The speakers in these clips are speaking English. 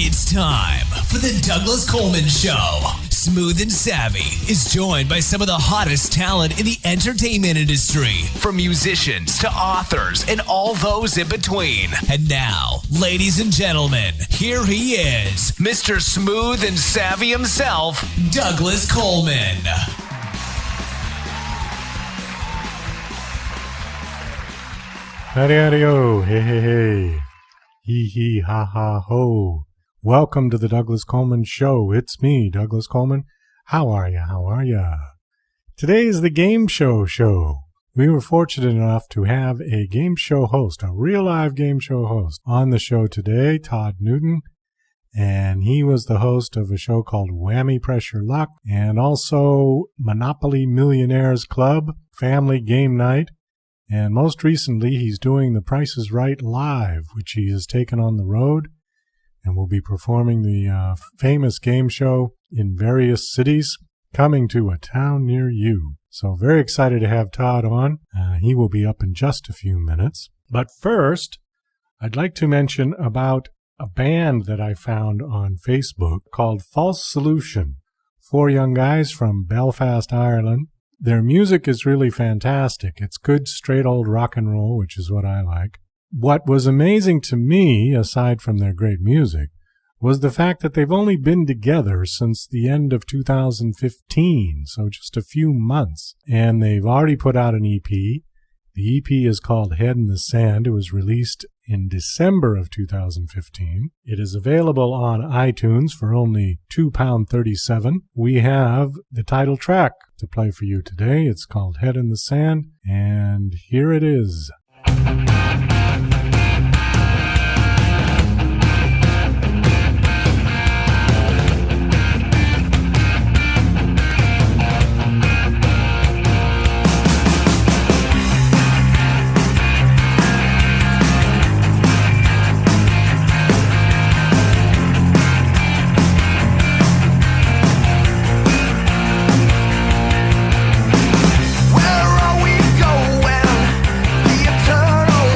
It's time for the Douglas Coleman Show. Smooth and Savvy is joined by some of the hottest talent in the entertainment industry, from musicians to authors and all those in between. And now, ladies and gentlemen, here he is, Mr. Smooth and Savvy himself, Douglas Coleman. Howdy-howdy-o, hey, hee-hee, ha-ha-ho. Welcome to the Douglas Coleman Show. It's me, Douglas Coleman. How are ya? Today is the Game Show Show. We were fortunate enough to have a game show host, a real live game show host, on the show today, Todd Newton. And he was the host of a show called Whammy Pressure Luck, and also Monopoly Millionaires Club, Family Game Night. And most recently, he's doing The Price is Right Live, which he has taken on the road, and will be performing the famous game show in various cities, coming to a town near you. So very excited to have Todd on. He will be up in just a few minutes. But first, I'd like to mention about a band that I found on Facebook called False Solution. 4 young guys from Belfast, Ireland. Their music is really fantastic. It's good, straight old rock and roll, which is what I like. What was amazing to me, aside from their great music, was the fact that they've only been together since the end of 2015, so just a few months. And they've already put out an EP. The EP is called Head in the Sand. It was released in December of 2015. It is available on iTunes for only £2.37. We have the title track to play for you today. It's called Head in the Sand, and here it is. Where are we going? The eternal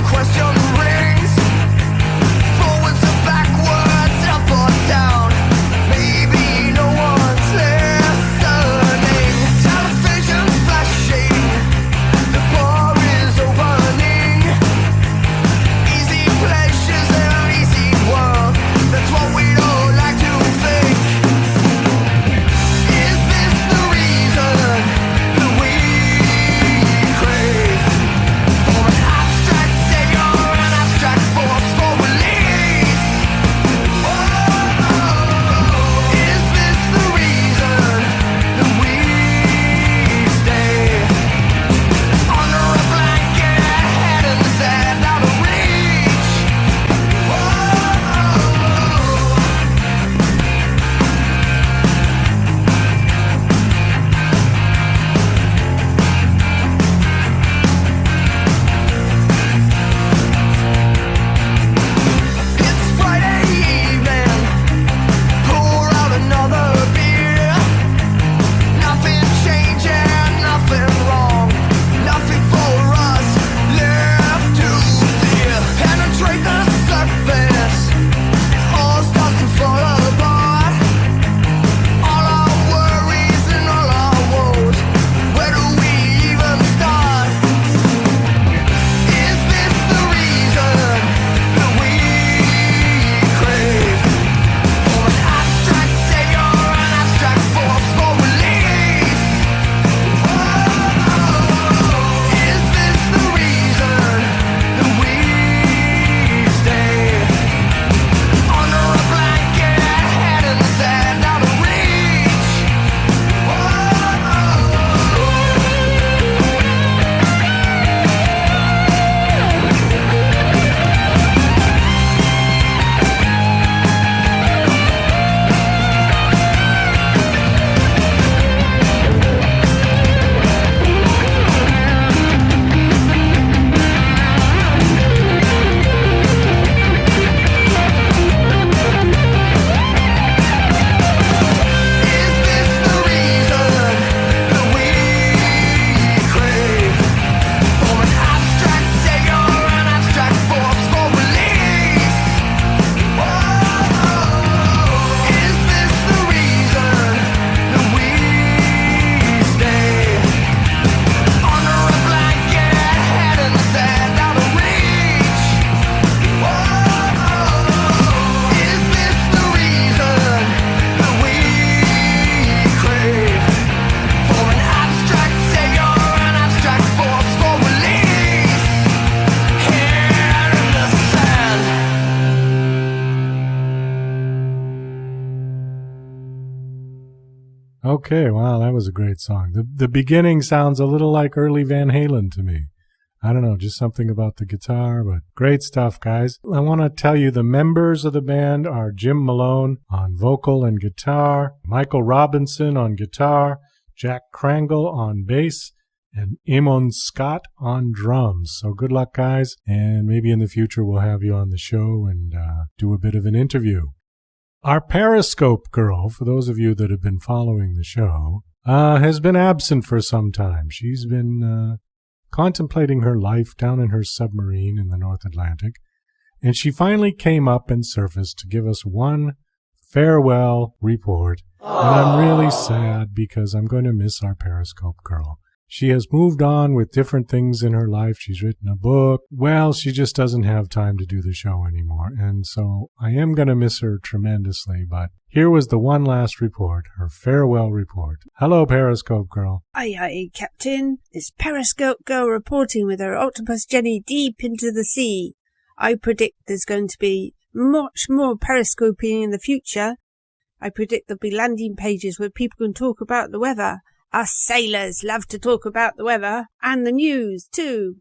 Okay, wow, that was a great song. The beginning sounds a little like early Van Halen to me. I don't know, just something about the guitar, but great stuff, guys. I want to tell you the members of the band are Jim Malone on vocal and guitar, Michael Robinson on guitar, Jack Krangle on bass, and Eamon Scott on drums. So good luck, guys, and maybe in the future we'll have you on the show and do a bit of an interview. Our Periscope girl, for those of you that have been following the show, has been absent for some time. She's been contemplating her life down in her submarine in the North Atlantic, and she finally came up and surfaced to give us one farewell report. And I'm really sad because I'm going to miss our Periscope girl. She has moved on with different things in her life. She's written a book. Well, she just doesn't have time to do the show anymore. And so I am going to miss her tremendously. But here was the one last report, her farewell report. Hello, Periscope girl. Aye, Captain. It's Periscope girl reporting with her octopus Jenny deep into the sea. I predict there's going to be much more periscoping in the future. I predict there'll be landing pages where people can talk about the weather. Us sailors love to talk about the weather, and the news, too.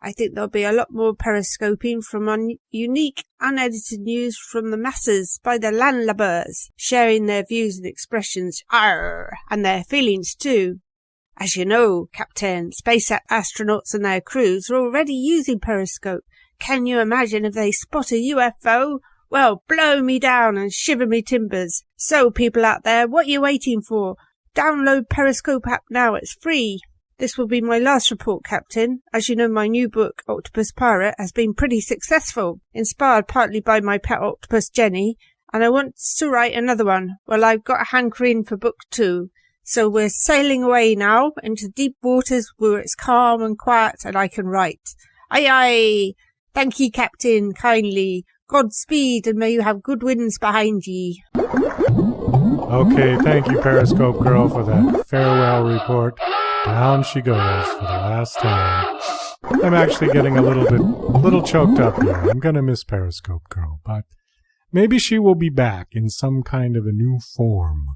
I think there'll be a lot more periscoping from unique, unedited news from the masses by the landlubbers, sharing their views and expressions, and their feelings, too. As you know, Captain, space astronauts and their crews are already using Periscope. Can you imagine if they spot a UFO? Well, blow me down and shiver me timbers. So, people out there, what are you waiting for? Download Periscope app now, it's free. This will be my last report, Captain. As you know, my new book, Octopus Pirate, has been pretty successful, inspired partly by my pet octopus Jenny, and I want to write another one. Well, I've got a hankering for book 2. So we're sailing away now into deep waters where it's calm and quiet and I can write. Aye. Thank ye, Captain, kindly. Godspeed, and may you have good winds behind ye. Okay, thank you, Periscope girl, for that farewell report. Down she goes for the last time. I'm actually getting a little choked up here. I'm going to miss Periscope girl, but maybe she will be back in some kind of a new form.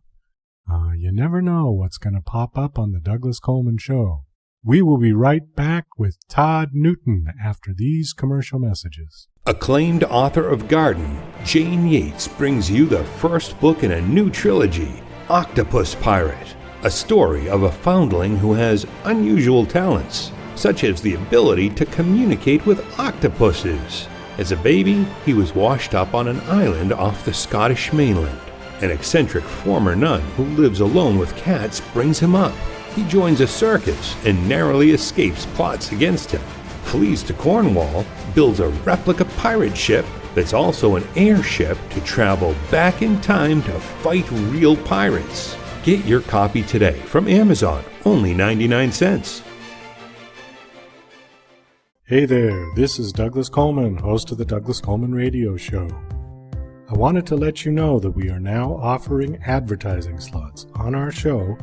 You never know what's going to pop up on the Douglas Coleman Show. We will be right back with Todd Newton after these commercial messages. Acclaimed author of Garden, Jane Yates brings you the first book in a new trilogy, Octopus Pirate, a story of a foundling who has unusual talents, such as the ability to communicate with octopuses. As a baby, he was washed up on an island off the Scottish mainland. An eccentric former nun who lives alone with cats brings him up. He joins a circus and narrowly escapes plots against him, flees to Cornwall, builds a replica pirate ship that's also an airship to travel back in time to fight real pirates. Get your copy today from Amazon, only 99 cents. Hey there, this is Douglas Coleman, host of the Douglas Coleman Radio Show. I wanted to let you know that we are now offering advertising slots on our show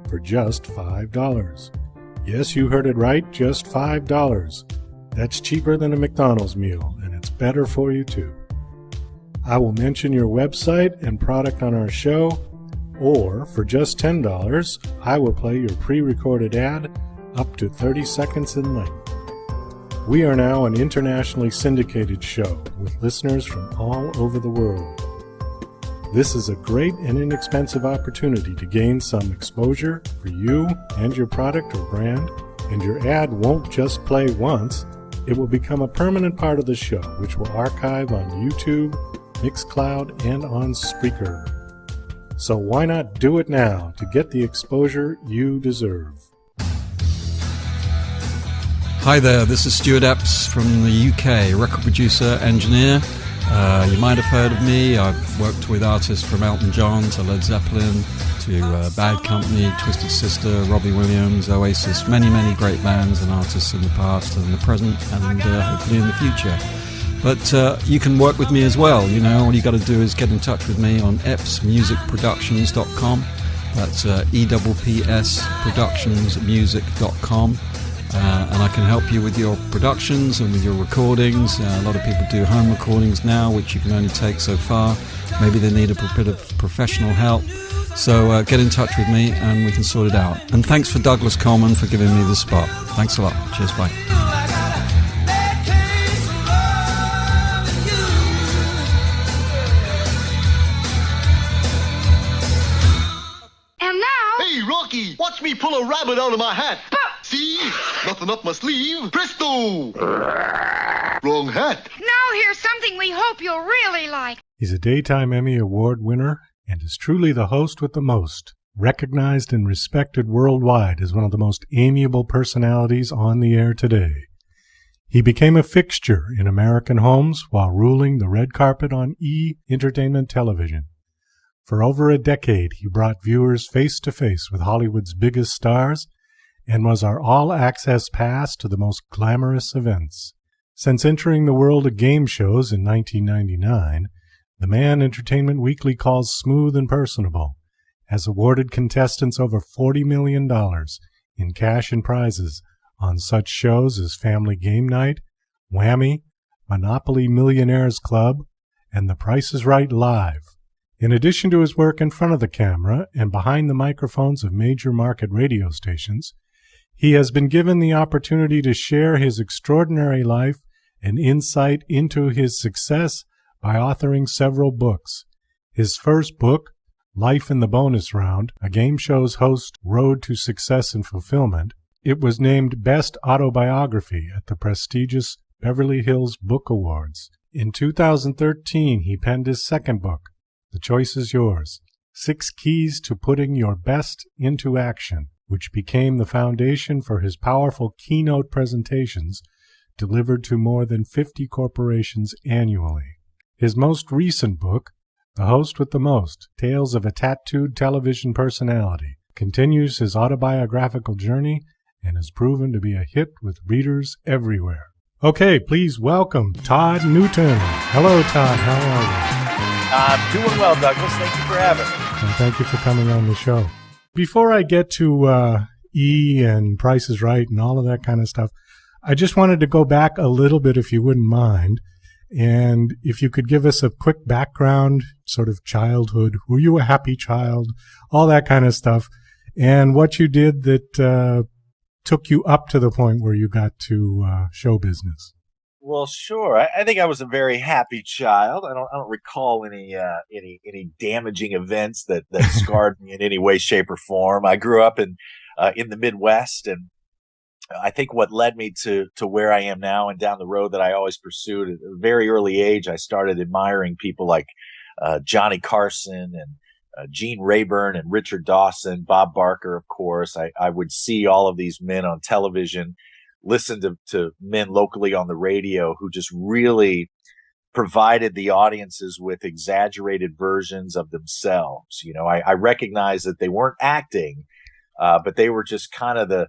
for just $5. Yes, you heard it right, just $5. That's cheaper than a McDonald's meal, and it's better for you too. I will mention your website and product on our show, or for just $10, I will play your pre-recorded ad up to 30 seconds in length. We are now an internationally syndicated show with listeners from all over the world. This is a great and inexpensive opportunity to gain some exposure for you and your product or brand, and your ad won't just play once. It will become a permanent part of the show, which will archive on YouTube, Mixcloud, and on Spreaker. So why not do it now to get the exposure you deserve? Hi there, this is Stuart Epps from the UK, record producer, engineer. You might have heard of me. I've worked with artists from Elton John to Led Zeppelin to Bad Company, Twisted Sister, Robbie Williams, Oasis, many great bands and artists in the past and the present and hopefully in the future. But you can work with me as well. You know, all you got to do is get in touch with me on eppsmusicproductions.com. That's EWPSproductionsmusic.com. And I can help you with your productions and with your recordings. A lot of people do home recordings now, which you can only take so far. Maybe they need a bit of professional help. So get in touch with me and we can sort it out. And thanks for Douglas Coleman for giving me the spot. Thanks a lot. Cheers, bye. And now... Hey, Rocky, watch me pull a rabbit out of my hat. See? Nothing up my sleeve. Presto! Wrong hat. Now here's something we hope you'll really like. He's a Daytime Emmy Award winner and is truly the host with the most, recognized and respected worldwide as one of the most amiable personalities on the air today. He became a fixture in American homes while ruling the red carpet on E! Entertainment Television. For over a decade, he brought viewers face to face with Hollywood's biggest stars and was our all-access pass to the most glamorous events. Since entering the world of game shows in 1999, the man Entertainment Weekly calls smooth and personable, has awarded contestants over $40 million in cash and prizes on such shows as Family Game Night, Whammy, Monopoly Millionaires Club, and The Price is Right Live. In addition to his work in front of the camera and behind the microphones of major market radio stations, he has been given the opportunity to share his extraordinary life and insight into his success by authoring several books. His first book, Life in the Bonus Round, a game show's host road to success and fulfillment, it was named Best Autobiography at the prestigious Beverly Hills Book Awards. In 2013, he penned his second book, The Choice is Yours, 6 Keys to Putting Your Best into Action, which became the foundation for his powerful keynote presentations delivered to more than 50 corporations annually. His most recent book, The Host with the Most, Tales of a Tattooed Television Personality, continues his autobiographical journey and has proven to be a hit with readers everywhere. Okay, please welcome Todd Newton. Hello, Todd. How are you? I'm doing well, Douglas. Thank you for having me. And thank you for coming on the show. Before I get to E! And Price is Right and all of that kind of stuff, I just wanted to go back a little bit, if you wouldn't mind, and if you could give us a quick background, sort of childhood. Were you a happy child? All that kind of stuff. And what you did that took you up to the point where you got to show business. Well, sure. I think I was a very happy child. I don't recall any damaging events that scarred me in any way, shape, or form. I grew up in the Midwest, and I think what led me to where I am now and down the road that I always pursued at a very early age, I started admiring people like Johnny Carson and Gene Rayburn and Richard Dawson, Bob Barker, of course. I would see all of these men on television, listen to men locally on the radio who just really provided the audiences with exaggerated versions of themselves. You know, I recognized that they weren't acting, but they were just kind of the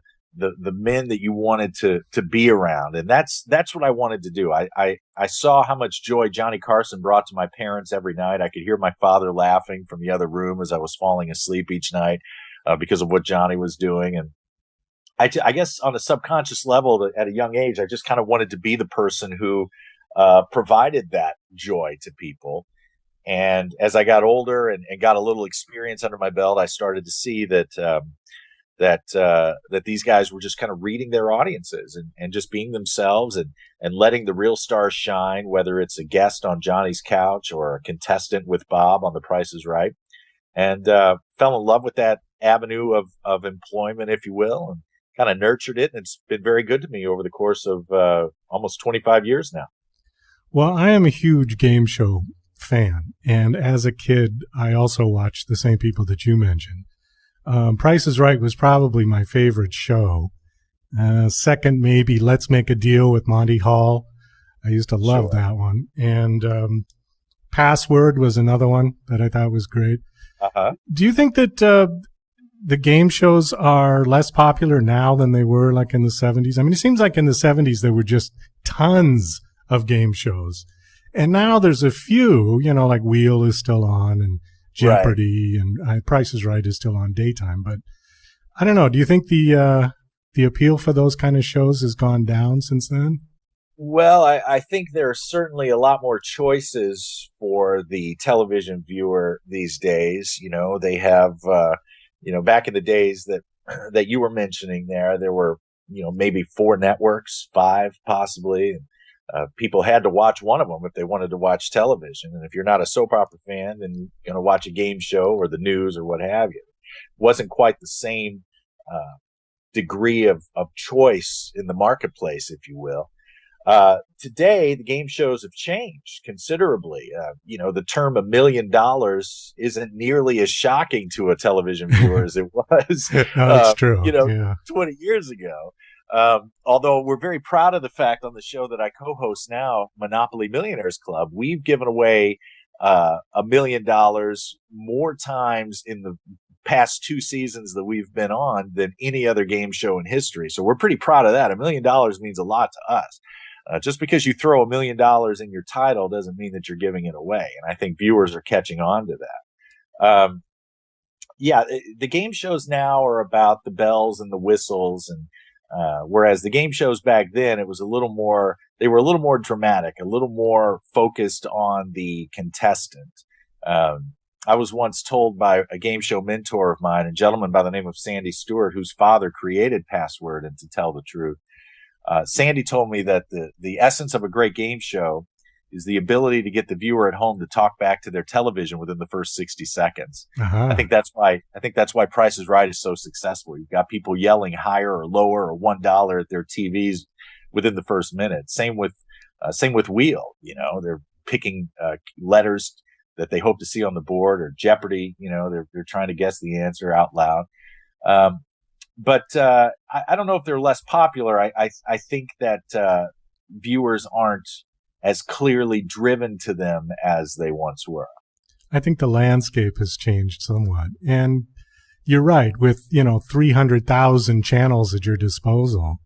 men that you wanted to be around. And that's what I wanted to do. I saw how much joy Johnny Carson brought to my parents every night. I could hear my father laughing from the other room as I was falling asleep each night because of what Johnny was doing. And I guess on a subconscious level at a young age, I just kind of wanted to be the person who provided that joy to people. And as I got older and got a little experience under my belt, I started to see that these guys were just kind of reading their audiences and just being themselves and letting the real stars shine, whether it's a guest on Johnny's couch or a contestant with Bob on The Price is Right. And fell in love with that avenue of employment, if you will, and kind of nurtured it. And it's been very good to me over the course of almost 25 years now. Well, I am a huge game show fan. And as a kid, I also watched the same people that you mentioned. Price is Right was probably my favorite show. Second, maybe Let's Make a Deal with Monty Hall. I used to love that one. And Password was another one that I thought was great. Uh-huh. Do you think that the game shows are less popular now than they were like in the 70s? I mean, it seems like in the 70s there were just tons of game shows. And now there's a few, you know, like Wheel is still on and Jeopardy and Price is Right is still on daytime. But I don't know. Do you think the appeal for those kind of shows has gone down since then? Well, I think there are certainly a lot more choices for the television viewer these days. They have, back in the days that that you were mentioning there were, maybe four networks, five possibly. People had to watch one of them if they wanted to watch television. And if you're not a soap opera fan, then you're going to watch a game show or the news or what have you. It wasn't quite the same degree of choice in the marketplace, if you will. Today, the game shows have changed considerably. The term $1 million isn't nearly as shocking to a television viewer as it was, No, that's true. 20 years ago. Although we're very proud of the fact on the show that I co-host now, Monopoly Millionaires Club, we've given away $1 million more times in the past 2 seasons that we've been on than any other game show in history. So we're pretty proud of that. $1 million means a lot to us. Just because you throw $1 million in your title doesn't mean that you're giving it away. And I think viewers are catching on to that. The game shows now are about the bells and the whistles, and whereas the game shows back then, it was they were a little more dramatic, a little more focused on the contestant. I was once told by a game show mentor of mine, a gentleman by the name of Sandy Stewart, whose father created Password and To Tell the Truth. Sandy told me that the essence of a great game show is the ability to get the viewer at home to talk back to their television within the first 60 seconds. Uh-huh. I think that's why Price is Right is so successful. You've got people yelling higher or lower or $1 at their TVs within the first minute. Same with Wheel. They're picking letters that they hope to see on the board, or Jeopardy. They're trying to guess the answer out loud. But I don't know if they're less popular. I think that viewers aren't as clearly driven to them as they once were. I think the landscape has changed somewhat. And you're right, with, 300,000 channels at your disposal.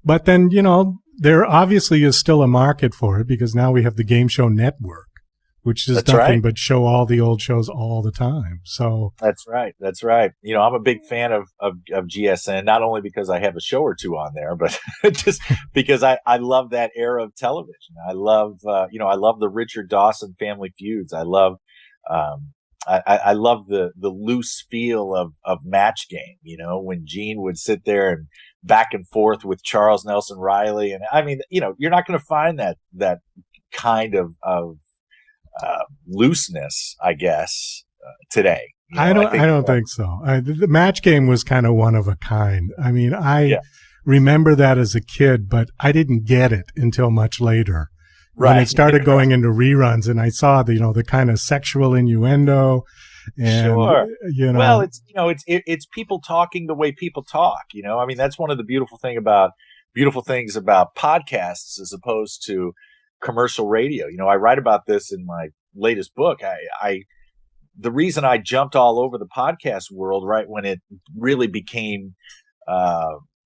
But then, there obviously is still a market for it, because now we have the Game Show Network, which is nothing but show all the old shows all the time. So That's right. I'm a big fan of GSN, not only because I have a show or two on there, but just because I love that era of television. I love the Richard Dawson Family Feuds. I love the loose feel of Match Game, when Gene would sit there and back and forth with Charles Nelson Riley. And I mean, you're not going to find that kind of looseness, I guess, today. I don't think so. The Match Game was kind of one of a kind. I mean, I remember that as a kid, but I didn't get it until much later. When it started going into reruns, and I saw the kind of sexual innuendo, and sure. Well, it's people talking the way people talk. I mean, that's one of the beautiful things about podcasts as opposed to commercial radio. I write about this in my latest book. The reason I jumped all over the podcast world right when it really became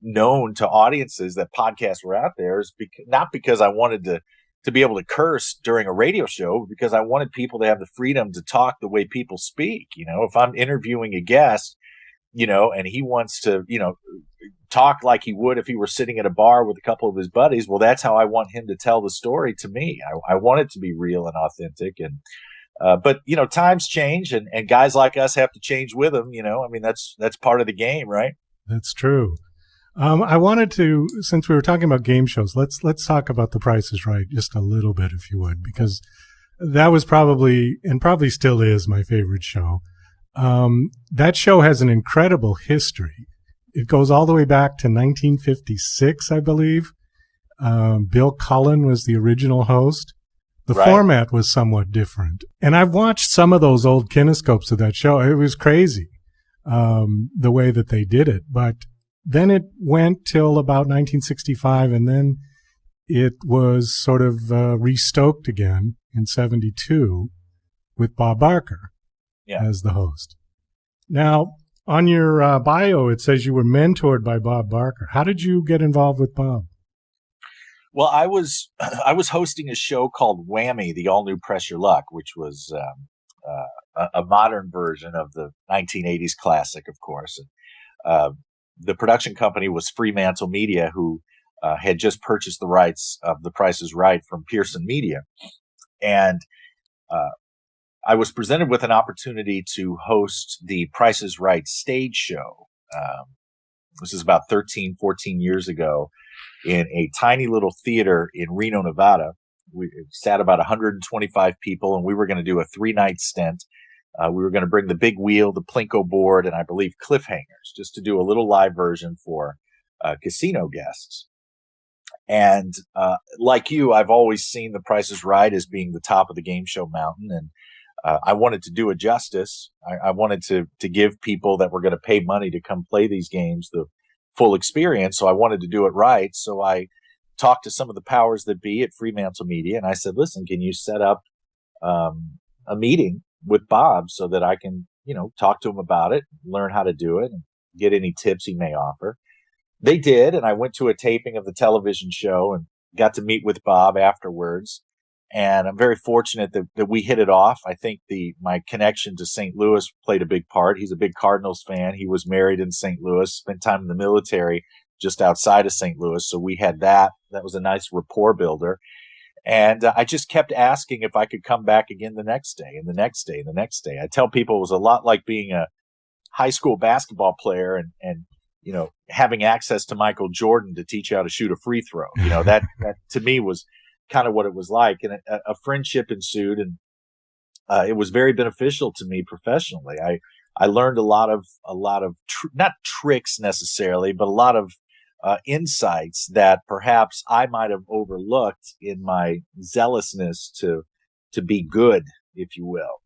known to audiences that podcasts were out there is not because I wanted to be able to curse during a radio show, because I wanted people to have the freedom to talk the way people speak. If I'm interviewing a guest, and he wants to, talk like he would if he were sitting at a bar with a couple of his buddies, well, that's how I want him to tell the story to me. I want it to be real and authentic. And but times change, and guys like us have to change with them. I mean, that's part of the game, right? That's true. I wanted to, since we were talking about game shows, let's talk about The Price is Right just a little bit, if you would, because that was probably still is my favorite show. That show has an incredible history. It goes all the way back to 1956, I believe. Bill Cullen was the original host. The format was somewhat different. And I've watched some of those old kinescopes of that show. It was crazy, the way that they did it. But then it went till about 1965, and then it was sort of restoked again in 72 with Bob Barker as the host. Now, on your bio, it says you were mentored by Bob Barker. How did you get involved with Bob? Well, I was hosting a show called Whammy, the All New Press Your Luck, which was a modern version of the 1980s classic, of course. And, the production company was Fremantle Media, who had just purchased the rights of The Price is Right from Pearson Media. And I was presented with an opportunity to host the Price is Right stage show. This is about 13, 14 years ago in a tiny little theater in Reno, Nevada. We sat about 125 people, and we were going to do a 3-night stint. We were going to bring the big wheel, the Plinko board, and I believe cliffhangers, just to do a little live version for casino guests. And like you, I've always seen The Price is Right as being the top of the game show mountain, and I wanted to do it justice. I wanted to give people that were going to pay money to come play these games the full experience, so I wanted to do it right. So I talked to some of the powers that be at Fremantle Media, and I said, listen, can you set up a meeting with Bob so that I can, talk to him about it, learn how to do it, and get any tips he may offer. They did, and I went to a taping of the television show and got to meet with Bob afterwards. And I'm very fortunate that we hit it off. I think my connection to St. Louis played a big part. He's a big Cardinals fan. He was married in St. Louis, spent time in the military just outside of St. Louis. So we had that. That was a nice rapport builder. And I just kept asking if I could come back again the next day and the next day and the next day. I tell people it was a lot like being a high school basketball player and having access to Michael Jordan to teach you how to shoot a free throw. That to me was kind of what it was like. And a friendship ensued, and it was very beneficial to me professionally. I learned a lot of not tricks necessarily, but a lot of insights that perhaps I might have overlooked in my zealousness to be good, if you will.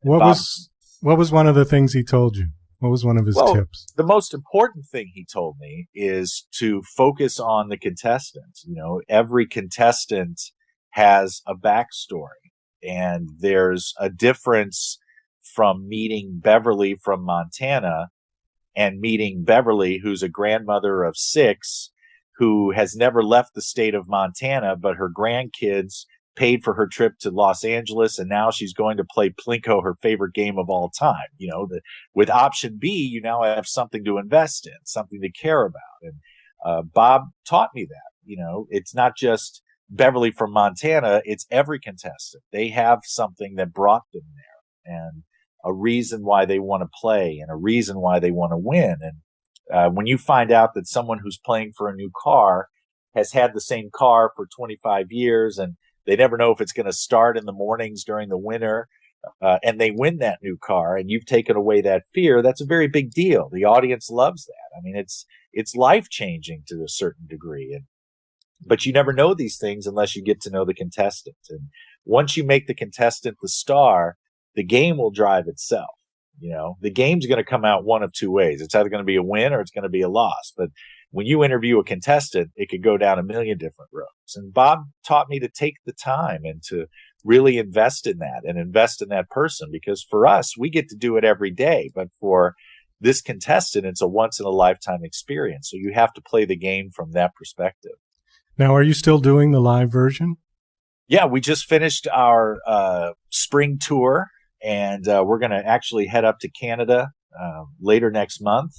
What was one of the things he told you? What was one of his tips? The most important thing he told me is to focus on the contestants. Every contestant has a backstory, and there's a difference from meeting Beverly from Montana and meeting Beverly, who's a grandmother of 6, who has never left the state of Montana, but her grandkids paid for her trip to Los Angeles, and now she's going to play Plinko, her favorite game of all time. With option B, you now have something to invest in, something to care about. And Bob taught me that. It's not just Beverly from Montana, it's every contestant. They have something that brought them there, and a reason why they want to play, and a reason why they want to win. And when you find out that someone who's playing for a new car has had the same car for 25 years, and they never know if it's going to start in the mornings during the winter, and they win that new car, and you've taken away that fear, that's a very big deal. The audience loves that. I mean, it's life-changing to a certain degree. But you never know these things unless you get to know the contestant. And once you make the contestant the star, the game will drive itself. The game's going to come out one of two ways. It's either going to be a win or it's going to be a loss. But when you interview a contestant, it could go down a million different roads. And Bob taught me to take the time and to really invest in that and invest in that person, because for us, we get to do it every day. But for this contestant, it's a once in a lifetime experience. So you have to play the game from that perspective. Now, are you still doing the live version? Yeah, we just finished our spring tour, and we're going to actually head up to Canada later next month.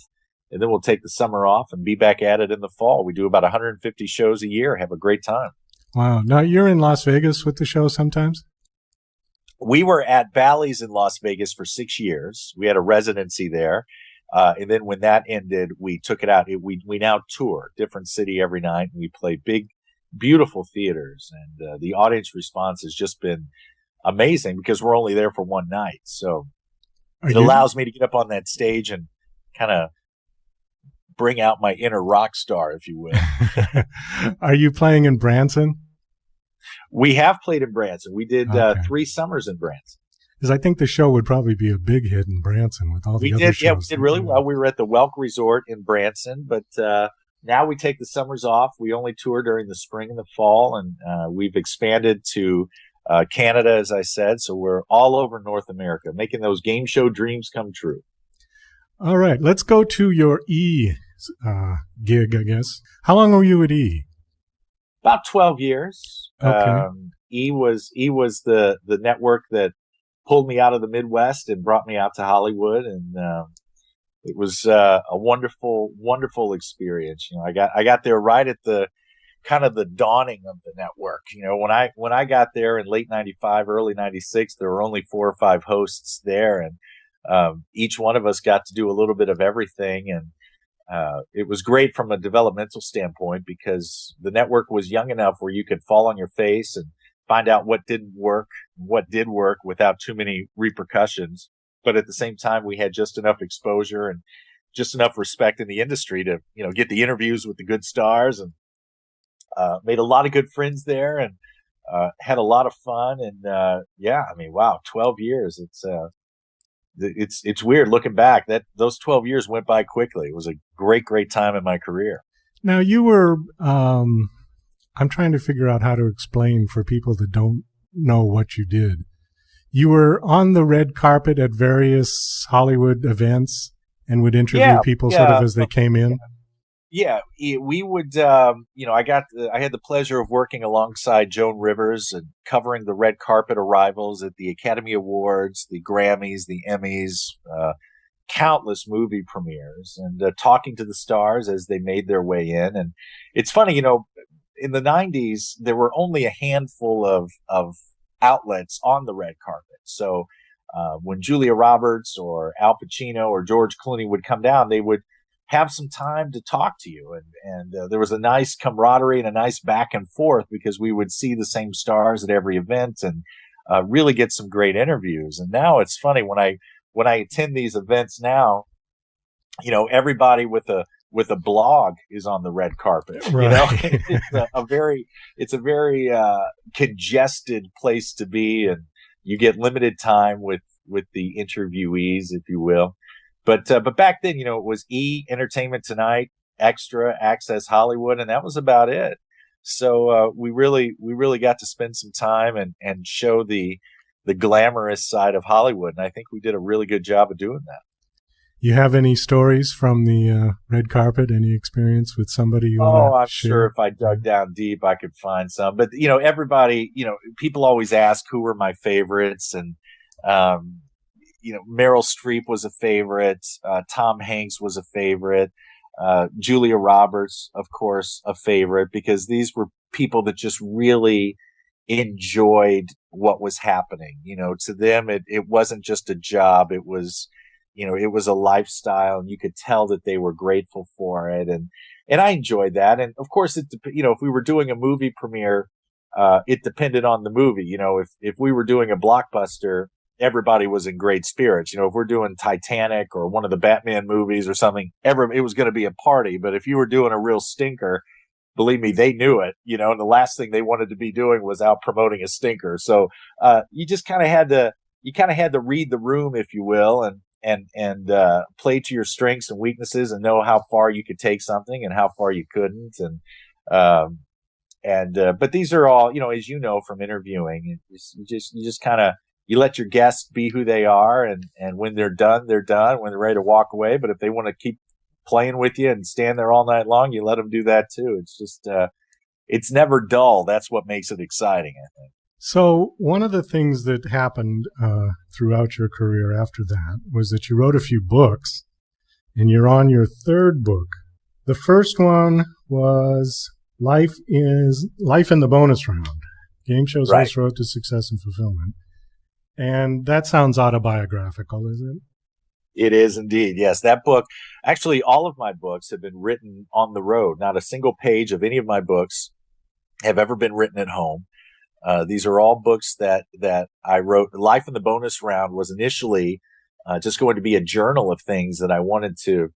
And then we'll take the summer off and be back at it in the fall. We do about 150 shows a year, have a great time. Wow. Now, you're in Las Vegas with the show sometimes? We were at Bally's in Las Vegas for 6 years. We had a residency there. And then when that ended, we took it out. We now tour different city every night. And we play big, beautiful theaters. And the audience response has just been amazing because we're only there for one night. So it allows me to get up on that stage and kind of bring out my inner rock star, if you will. Are you playing in Branson? We have played in Branson. We did 3 summers in Branson. Because I think the show would probably be a big hit in Branson with all the other shows. Yeah, we did really well. We were at the Welk Resort in Branson, but now we take the summers off. We only tour during the spring and the fall, and we've expanded to Canada, as I said. So we're all over North America, making those game show dreams come true. All right, let's go to your gig, I guess. How long were you at E? About 12 years. Okay. E was the network that pulled me out of the Midwest and brought me out to Hollywood. And it was a wonderful, wonderful experience. I got there right at the kind of the dawning of the network. When I got there in late '95, early '96, there were only 4 or 5 hosts there, and each one of us got to do a little bit of everything. And it was great from a developmental standpoint because the network was young enough where you could fall on your face and find out what didn't work, what did work without too many repercussions. But at the same time, we had just enough exposure and just enough respect in the industry to, get the interviews with the good stars, and made a lot of good friends there, and had a lot of fun. And wow, 12 years. It's weird looking back that those 12 years went by quickly. It was a great, great time in my career. Now you were, I'm trying to figure out how to explain for people that don't know what you did. You were on the red carpet at various Hollywood events and would interview people sort of as they came in. Yeah, we would, I had the pleasure of working alongside Joan Rivers and covering the red carpet arrivals at the Academy Awards, the Grammys, the Emmys, countless movie premieres, and talking to the stars as they made their way in. And it's funny, in the 90s, there were only a handful of outlets on the red carpet. So when Julia Roberts or Al Pacino or George Clooney would come down, they would have some time to talk to you. And there was a nice camaraderie and a nice back and forth because we would see the same stars at every event and really get some great interviews. And now it's funny when I attend these events now, everybody with a blog is on the red carpet. Right. It's a very congested place to be, and you get limited time with the interviewees, if you will. But back then, it was Entertainment Tonight, Extra, Access Hollywood, and that was about it. So we really got to spend some time and show the glamorous side of Hollywood, and I think we did a really good job of doing that. You have any stories from the red carpet? Any experience with somebody you want to I'm share? sure if I dug down deep, I could find some. But everybody, people always ask who were my favorites, and Meryl Streep was a favorite. Tom Hanks was a favorite. Julia Roberts, of course, a favorite, because these were people that just really enjoyed what was happening. To them, it wasn't just a job. It was, it was a lifestyle, and you could tell that they were grateful for it. And I enjoyed that. And of course, if we were doing a movie premiere, it depended on the movie. If we were doing a blockbuster, everybody was in great spirits. If we're doing Titanic or one of the Batman movies or something, it was going to be a party. But if you were doing a real stinker, believe me, they knew it, and the last thing they wanted to be doing was out promoting a stinker. So, you just kind of had to read the room, if you will, and play to your strengths and weaknesses and know how far you could take something and how far you couldn't. But these are all, as you know, from interviewing, you just kind of, you let your guests be who they are, and when they're done, they're done. When they're ready to walk away, but if they want to keep playing with you and stand there all night long, you let them do that too. It's just, it's never dull. That's what makes it exciting, I think. So one of the things that happened throughout your career after that was that you wrote a few books, and you're on your 3rd book. The first one was Life in the Bonus Round, Game Shows Host Road to Success and Fulfillment. And that sounds autobiographical, is it? It is indeed. Yes. That book, actually, all of my books have been written on the road. Not a single page of any of my books have ever been written at home. These are all books that I wrote. Life in the Bonus Round was initially just going to be a journal of things that I wanted to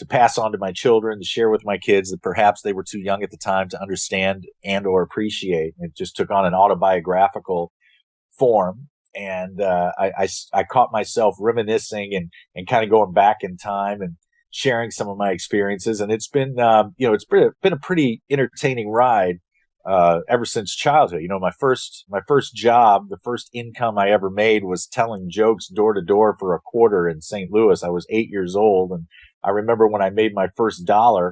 pass on to my children, to share with my kids that perhaps they were too young at the time to understand and or appreciate. It just took on an autobiographical form. And I caught myself reminiscing and kind of going back in time and sharing some of my experiences. And it's been, it's been a pretty entertaining ride ever since childhood. My first job, the first income I ever made was telling jokes door to door for a quarter in St. Louis. I was 8 years old, and I remember when I made my first $1,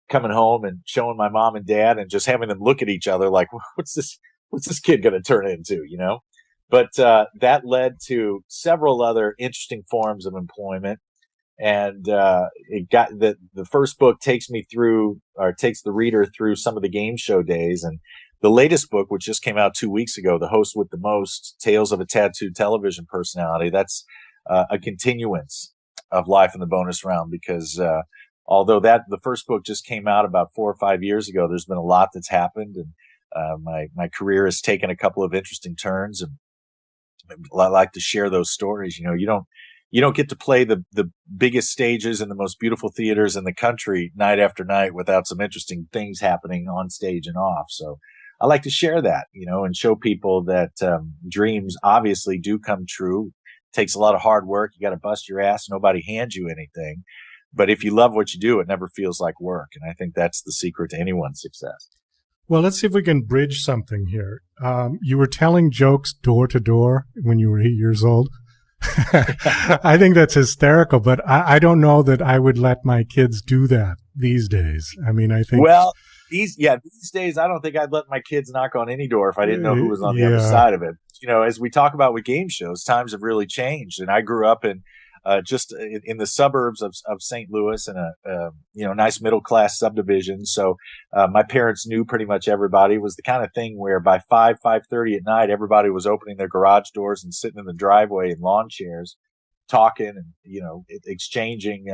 coming home and showing my mom and dad and just having them look at each other like, what's this kid going to turn into, But that led to several other interesting forms of employment. And it got the first book takes me through, or takes the reader through some of the game show days. And the latest book, which just came out 2 weeks ago, The Host with the Most, Tales of a Tattooed Television Personality, that's a continuance of Life in the Bonus Round, because although the first book just came out about 4 or 5 years ago, there's been a lot that's happened, and my career has taken a couple of interesting turns, and I like to share those stories. You don't get to play the biggest stages and the most beautiful theaters in the country night after night without some interesting things happening on stage and off. So I like to share that, and show people that dreams obviously do come true. It takes a lot of hard work. You got to bust your ass. Nobody hands you anything. But if you love what you do, it never feels like work. And I think that's the secret to anyone's success. Well, let's see if we can bridge something here. You were telling jokes door to door when you were 8 years old. I think that's hysterical, but I don't know that I would let my kids do that these days. I mean, I think... Well, these days, I don't think I'd let my kids knock on any door if I didn't know who was on the other side of it. As we talk about with game shows, times have really changed. And I grew up in just in the suburbs of St. Louis, in a nice middle class subdivision. So my parents knew pretty much everybody. It was the kind of thing where by 5:30 at night, everybody was opening their garage doors and sitting in the driveway in lawn chairs, talking and exchanging,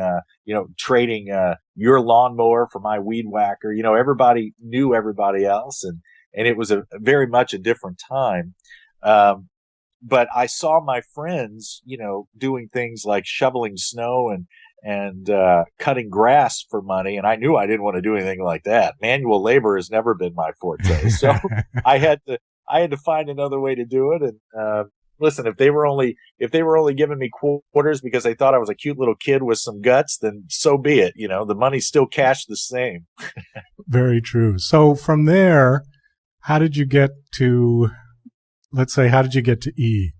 trading your lawnmower for my weed whacker. Everybody knew everybody else, and it was very much a different time. But I saw my friends, doing things like shoveling snow and cutting grass for money. And I knew I didn't want to do anything like that. Manual labor has never been my forte. So I had to find another way to do it. And, listen, if they were only giving me quarters because they thought I was a cute little kid with some guts, then so be it. The money's still cash the same. Very true. So from there, how did you get to... Let's say, how did you get to E?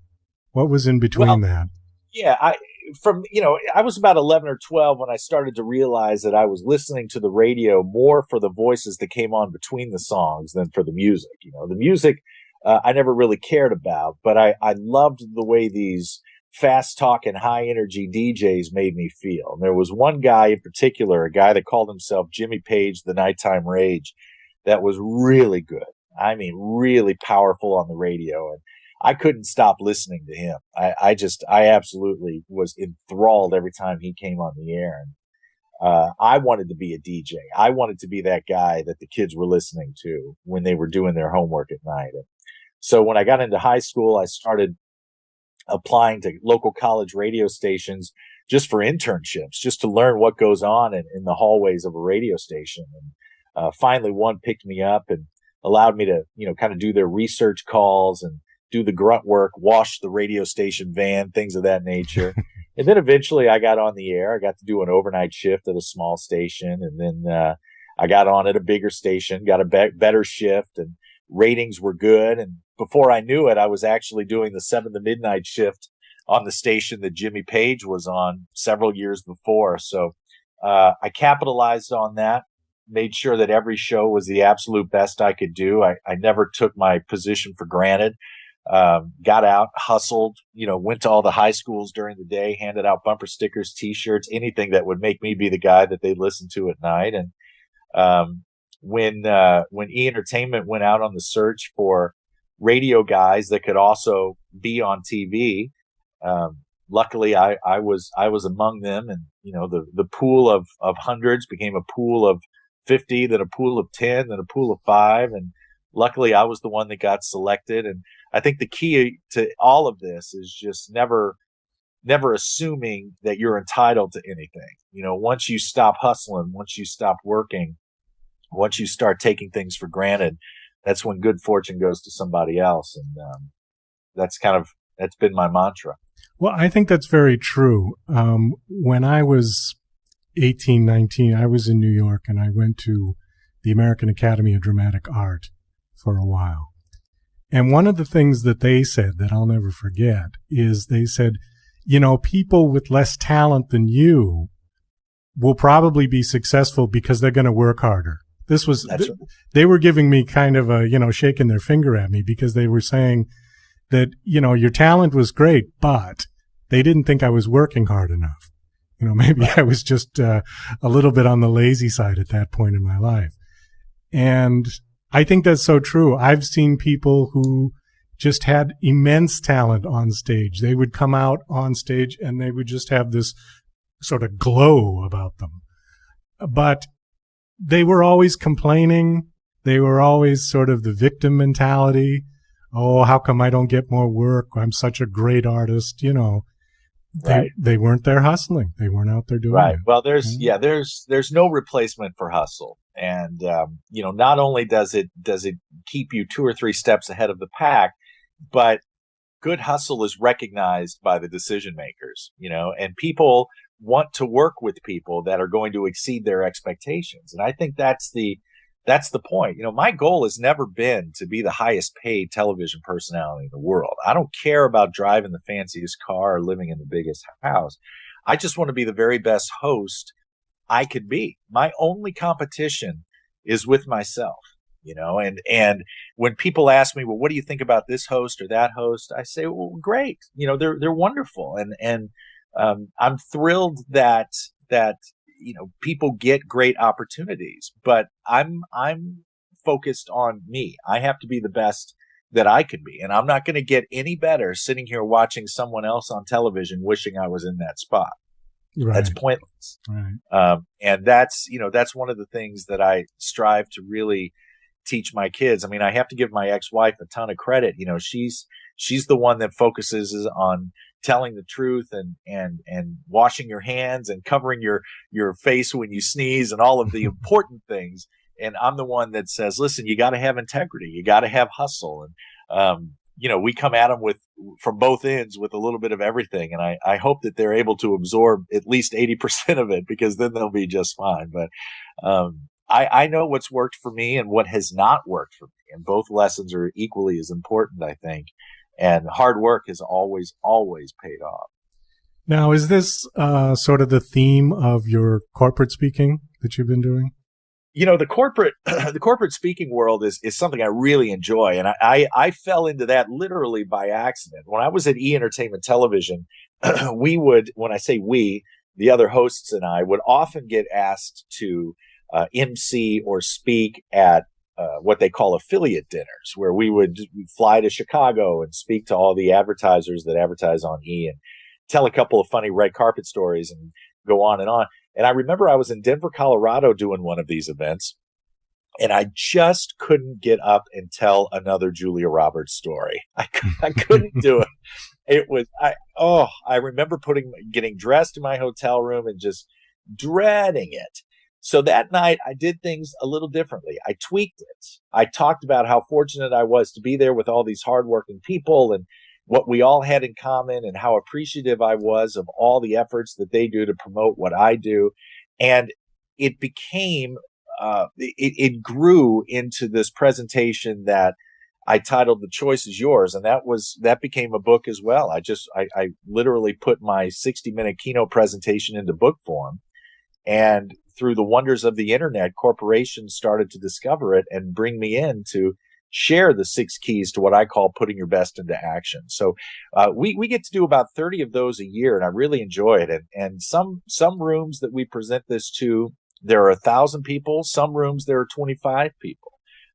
What was in between that? Yeah, I was about 11 or 12 when I started to realize that I was listening to the radio more for the voices that came on between the songs than for the music. The music I never really cared about, but I loved the way these fast talking, high energy DJs made me feel. And there was one guy in particular, a guy that called himself Jimmy Page, the Nighttime Rage, that was really good. I mean, really powerful on the radio. And I couldn't stop listening to him. I absolutely was enthralled every time he came on the air. And I wanted to be a DJ. I wanted to be that guy that the kids were listening to when they were doing their homework at night. And so when I got into high school, I started applying to local college radio stations just for internships, just to learn what goes on in the hallways of a radio station. And finally, one picked me up and allowed me to, kind of do their research calls and do the grunt work, wash the radio station van, things of that nature. And then eventually I got on the air. I got to do an overnight shift at a small station. And then I got on at a bigger station, got a better shift, and ratings were good. And before I knew it, I was actually doing the 7 to midnight shift on the station that Jimmy Page was on several years before. So I capitalized on that. Made sure that every show was the absolute best I could do. I never took my position for granted. Got out, hustled, went to all the high schools during the day, handed out bumper stickers, T-shirts, anything that would make me be the guy that they'd listen to at night. And when E! Entertainment went out on the search for radio guys that could also be on TV, luckily I was among them. And the pool of hundreds became a pool of 50, then a pool of 10, then a pool of 5. And luckily I was the one that got selected. And I think the key to all of this is just never assuming that you're entitled to anything. Once you stop hustling, once you stop working, once you start taking things for granted, that's when good fortune goes to somebody else. And that's been my mantra. Well, I think that's very true. When I was 18, 19, I was in New York, and I went to the American Academy of Dramatic Art for a while. And one of the things that they said that I'll never forget is they said, people with less talent than you will probably be successful because they're going to work harder. They were giving me kind of a, shaking their finger at me, because they were saying that, your talent was great, but they didn't think I was working hard enough. Maybe I was just a little bit on the lazy side at that point in my life. And I think that's so true. I've seen people who just had immense talent on stage. They would come out on stage and they would just have this sort of glow about them. But they were always complaining. They were always sort of the victim mentality. Oh, how come I don't get more work? I'm such a great artist. They weren't there hustling. They weren't out there doing it. Well, there's no replacement for hustle. And, not only does it keep you 2 or 3 steps ahead of the pack, but good hustle is recognized by the decision makers, and people want to work with people that are going to exceed their expectations. And I think that's the point. My goal has never been to be the highest paid television personality in the world. I don't care about driving the fanciest car or living in the biggest house. I just want to be the very best host I could be. My only competition is with myself, and when people ask me, well, what do you think about this host or that host? I say, well, great. They're wonderful. And I'm thrilled that people get great opportunities, but I'm focused on me. I have to be the best that I can be. And I'm not going to get any better sitting here watching someone else on television wishing I was in that spot. Right. That's pointless. Right. And that's one of the things that I strive to really teach my kids. I mean, I have to give my ex-wife a ton of credit. She's the one that focuses on telling the truth and washing your hands and covering your face when you sneeze and all of the important things. And I'm the one that says, listen, you got to have integrity. You got to have hustle. And, we come at them from both ends with a little bit of everything. And I hope that they're able to absorb at least 80% of it, because then they'll be just fine. But I know what's worked for me and what has not worked for me. And both lessons are equally as important, I think. And hard work has always, always paid off. Now, is this sort of the theme of your corporate speaking that you've been doing? The corporate speaking world is something I really enjoy. And I fell into that literally by accident. When I was at E! Entertainment Television, we would, when I say we, the other hosts and I would often get asked to MC or speak at what they call affiliate dinners, where we would fly to Chicago and speak to all the advertisers that advertise on E! and tell a couple of funny red carpet stories and go on and on. And I remember I was in Denver, Colorado doing one of these events, and I just couldn't get up and tell another Julia Roberts story. I couldn't do it. It was, I remember getting dressed in my hotel room and just dreading it. So that night I did things a little differently. I tweaked it. I talked about how fortunate I was to be there with all these hardworking people and what we all had in common and how appreciative I was of all the efforts that they do to promote what I do. And it became, it grew into this presentation that I titled The Choice Is Yours. And that became a book as well. I literally put my 60-minute keynote presentation into book form. And through the wonders of the internet, corporations started to discover it and bring me in to share the 6 keys to what I call putting your best into action. So we get to do about 30 of those a year, and I really enjoy it. And some rooms that we present this to, there are 1,000 people. Some rooms there are 25 people.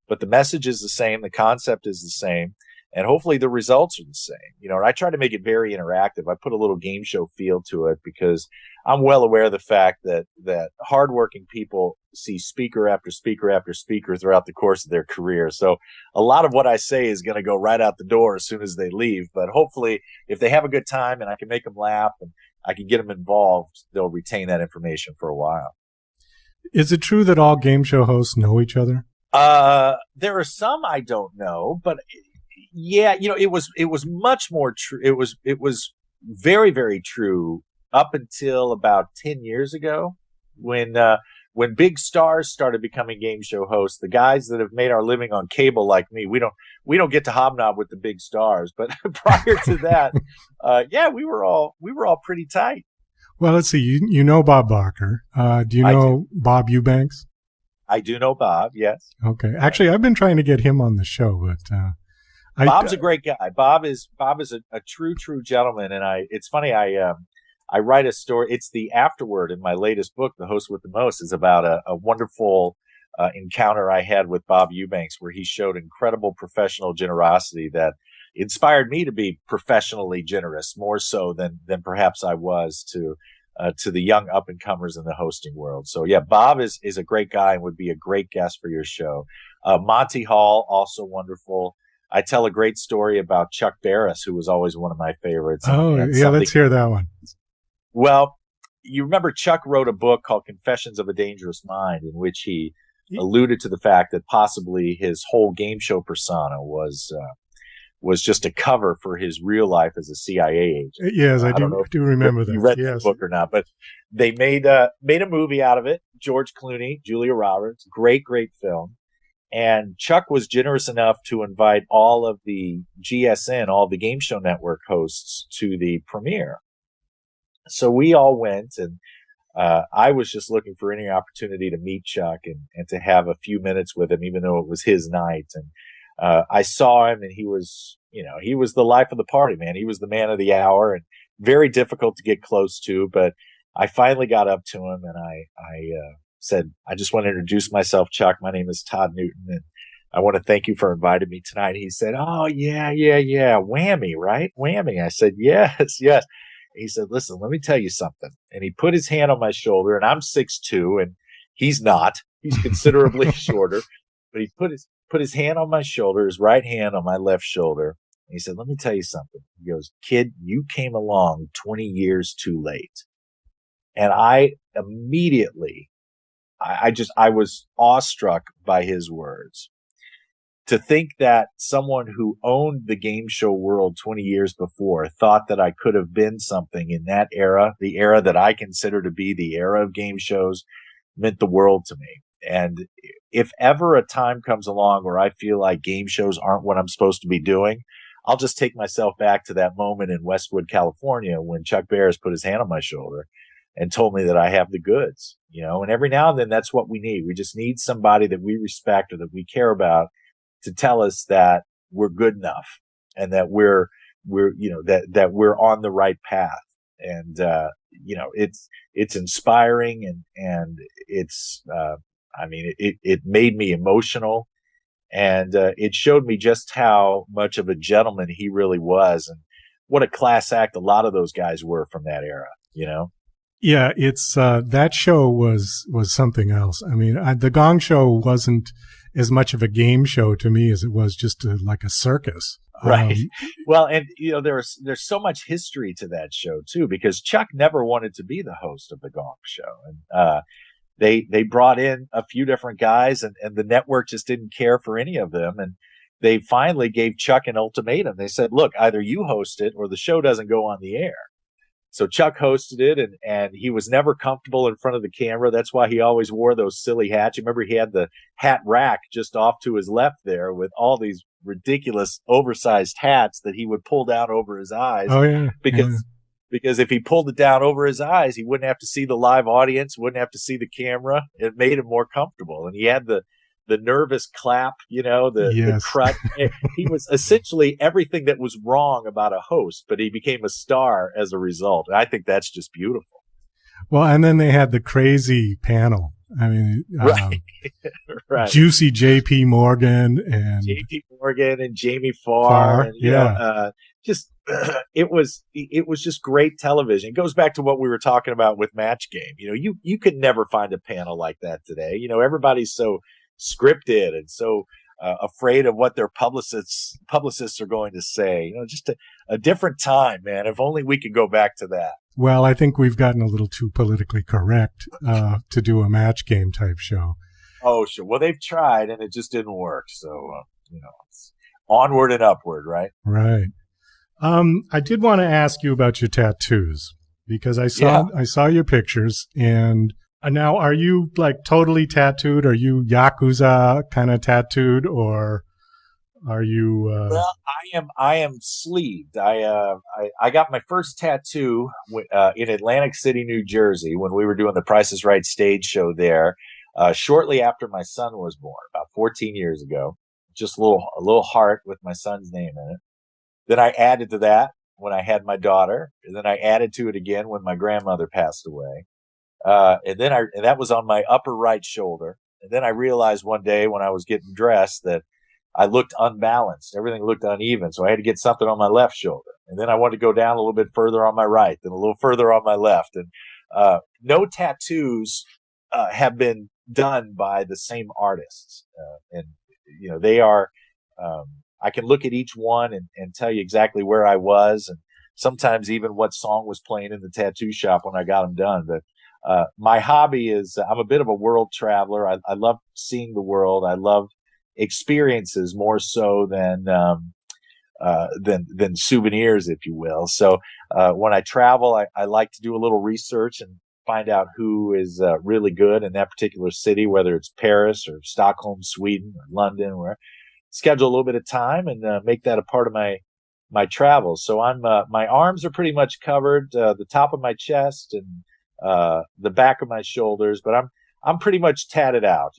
But the message is the same, the concept is the same, and hopefully the results are the same. And I try to make it very interactive. I put a little game show feel to it because I'm well aware of the fact that hardworking people see speaker after speaker after speaker throughout the course of their career. So a lot of what I say is going to go right out the door as soon as they leave. But hopefully, if they have a good time and I can make them laugh and I can get them involved, they'll retain that information for a while. Is it true that all game show hosts know each other? There are some I don't know, but yeah, it was much more true. It was very, very true up until about 10 years ago when big stars started becoming game show hosts. The guys that have made our living on cable like me, we don't get to hobnob with the big stars. But prior to that, yeah, we were all pretty tight. Well, let's see. You know Bob Barker. Do you know Bob Eubanks? I do know Bob, yes. Okay. Actually, I've been trying to get him on the show, but Bob's a great guy. Bob is a true gentleman, and it's funny. I I write a story. It's the afterword in my latest book, The Host with the Most, is about a wonderful encounter I had with Bob Eubanks, where he showed incredible professional generosity that inspired me to be professionally generous, more so than perhaps I was to the young up and comers in the hosting world. So yeah, Bob is a great guy and would be a great guest for your show. Monty Hall, also wonderful. I tell a great story about Chuck Barris, who was always one of my favorites. Let's hear that one. Well, you remember Chuck wrote a book called Confessions of a Dangerous Mind, in which he alluded to the fact that possibly his whole game show persona was just a cover for his real life as a CIA agent. Yes, I do remember that. You read the book or not, but they made a movie out of it. George Clooney, Julia Roberts, great film. And Chuck was generous enough to invite all of the GSN, all the Game Show Network hosts, to the premiere. So we all went, and I was just looking for any opportunity to meet Chuck and to have a few minutes with him, even though it was his night. And I saw him, and he was the life of the party, man. He was the man of the hour, and very difficult to get close to. But I finally got up to him, and I said, I just want to introduce myself, Chuck. My name is Todd Newton, and I want to thank you for inviting me tonight. He said, oh, yeah. Whammy, right? Whammy. I said, yes. He said, listen, let me tell you something. And he put his hand on my shoulder, and I'm 6'2", and he's not. He's considerably shorter. But he put his hand on my shoulder, his right hand on my left shoulder. And he said, let me tell you something. He goes, kid, you came along 20 years too late. And I immediately, I was awestruck by his words. To think that someone who owned the game show world 20 years before thought that I could have been something in that era, the era that I consider to be the era of game shows, meant the world to me. And if ever a time comes along where I feel like game shows aren't what I'm supposed to be doing, I'll just take myself back to that moment in Westwood, California, when Chuck Barris put his hand on my shoulder and told me that I have the goods, and every now and then that's what we need. We just need somebody that we respect or that we care about to tell us that we're good enough and that we're that we're on the right path. And, it's inspiring and it's, it made me emotional, and it showed me just how much of a gentleman he really was, and what a class act a lot of those guys were from that era, Yeah, it's that show was something else. I mean, the Gong Show wasn't as much of a game show to me as it was just like a circus. Right. Well, and there's so much history to that show too, because Chuck never wanted to be the host of the Gong Show, and they brought in a few different guys, and the network just didn't care for any of them, and they finally gave Chuck an ultimatum. They said, "Look, either you host it or the show doesn't go on the air." So Chuck hosted it, and he was never comfortable in front of the camera. That's why he always wore those silly hats. You remember he had the hat rack just off to his left there with all these ridiculous oversized hats that he would pull down over his eyes. Oh, yeah. Because if he pulled it down over his eyes, he wouldn't have to see the live audience, wouldn't have to see the camera. It made him more comfortable. And he had the nervous clap, the crutch. He was essentially everything that was wrong about a host, but he became a star as a result. And I think that's just beautiful. Well, and then they had the crazy panel. I mean, right. Juicy J.P. Morgan and Jamie Farr. And, just it was just great television. It goes back to what we were talking about with Match Game. You could never find a panel like that today. Everybody's so scripted and so afraid of what their publicists are going to say. Just a different time, man. If only we could go back to that. Well, I think we've gotten a little too politically correct to do a Match Game type show. Oh, sure. Well, they've tried and it just didn't work. So, it's onward and upward, right? Right. I did want to ask you about your tattoos, because I saw your pictures, and now are you like totally tattooed? Are you Yakuza kind of tattooed, or are you? Well, I am sleeved. I got my first tattoo in Atlantic City, New Jersey, when we were doing the Price is Right stage show there. Shortly after my son was born, about 14 years ago, just a little heart with my son's name in it. Then I added to that when I had my daughter, and then I added to it again when my grandmother passed away. And that was on my upper right shoulder. And then I realized one day when I was getting dressed that I looked unbalanced. Everything looked uneven. So I had to get something on my left shoulder. And then I wanted to go down a little bit further on my right, then a little further on my left. And no tattoos have been done by the same artists. And they are, I can look at each one and tell you exactly where I was, and sometimes even what song was playing in the tattoo shop when I got them done. But my hobby is I'm a bit of a world traveler. I love seeing the world. I love experiences more so than souvenirs, if you will. So when I travel, I like to do a little research and find out who is really good in that particular city, whether it's Paris or Stockholm, Sweden, or London, where schedule a little bit of time and make that a part of my travels. So my arms are pretty much covered, the top of my chest and the back of my shoulders, but I'm pretty much tatted out.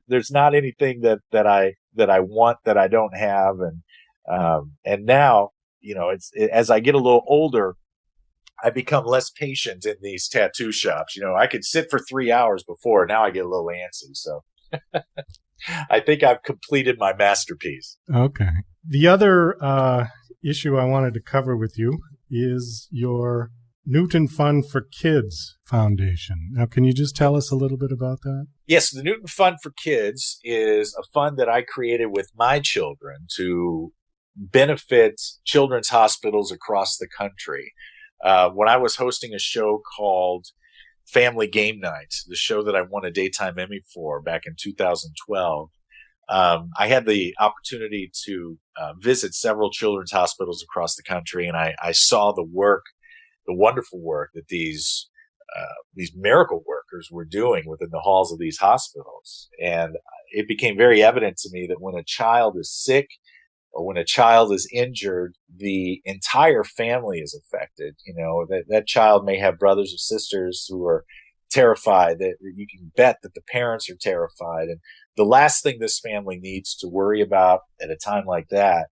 There's not anything that I want that I don't have, and now as I get a little older, I become less patient in these tattoo shops. I could sit for 3 hours before. Now I get a little antsy. So I think I've completed my masterpiece. Okay. The other issue I wanted to cover with you is your Newton Fund for Kids Foundation. Now, can you just tell us a little bit about that? Yes, the Newton Fund for Kids is a fund that I created with my children to benefit children's hospitals across the country. When I was hosting a show called Family Game Nights, the show that I won a Daytime Emmy for back in 2012, I had the opportunity to visit several children's hospitals across the country, and I saw the wonderful work that these miracle workers were doing within the halls of these hospitals. And it became very evident to me that when a child is sick or when a child is injured, the entire family is affected. That child may have brothers or sisters who are terrified. That you can bet that the parents are terrified. And the last thing this family needs to worry about at a time like that